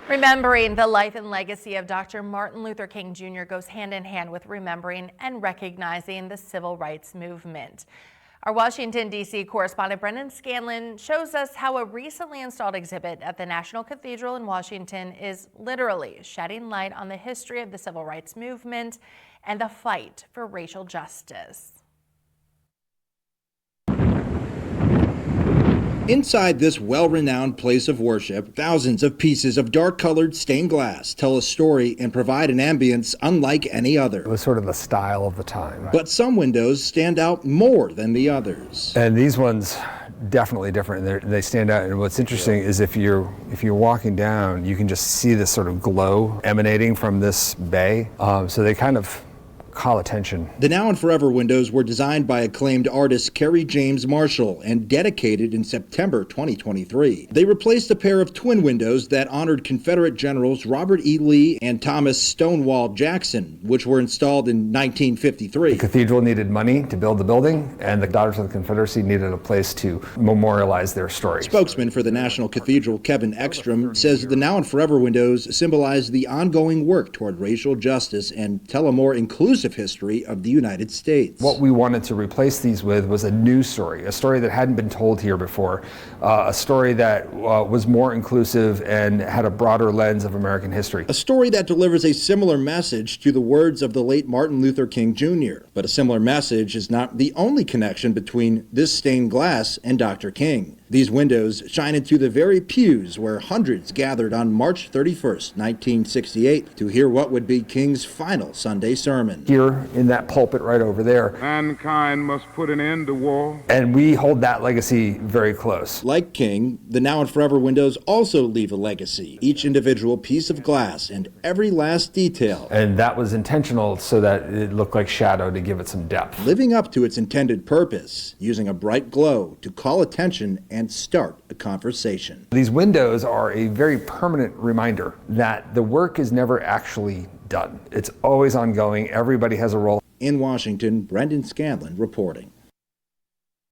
Remembering the life and legacy of Dr. Martin Luther King Jr. goes hand in hand with remembering and recognizing the civil rights movement. Our Washington, D.C. correspondent Brendan Scanlon shows us how a recently installed exhibit at the National Cathedral in Washington is literally shedding light on the history of the civil rights movement and the fight for racial justice. Inside this well-renowned place of worship, thousands of pieces of dark-colored stained glass tell a story and provide an ambience unlike any other. It was sort of the style of the time. But some windows stand out more than the others. And these ones definitely different. They stand out. And what's interesting is if you're walking down, you can just see this sort of glow emanating from this bay. So they kind of call attention. The Now and Forever windows were designed by acclaimed artist Kerry James Marshall and dedicated in September 2023. They replaced a pair of twin windows that honored Confederate generals Robert E. Lee and Thomas Stonewall Jackson, which were installed in 1953. The cathedral needed money to build the building, and the Daughters of the Confederacy needed a place to memorialize their story. Spokesman for the National Cathedral, Kevin Ekstrom, says the Now and Forever windows symbolize the ongoing work toward racial justice and tell a more inclusive history of the United States. What we wanted to replace these with was a new story, a story that hadn't been told here before, a story that was more inclusive and had a broader lens of American history. A story that delivers a similar message to the words of the late Martin Luther King Jr. But a similar message is not the only connection between this stained glass and Dr. King. These windows shine into the very pews where hundreds gathered on March 31st, 1968, to hear what would be King's final Sunday sermon. Here in that pulpit right over there, mankind must put an end to war. And we hold that legacy very close. Like King, the Now and Forever windows also leave a legacy, each individual piece of glass and every last detail. And that was intentional so that it looked like shadow to give it some depth. Living up to its intended purpose, using a bright glow to call attention and start a conversation. These windows are a very permanent reminder that the work is never actually done. It's always ongoing. Everybody has a role. In Washington, Brendan Scanlon reporting.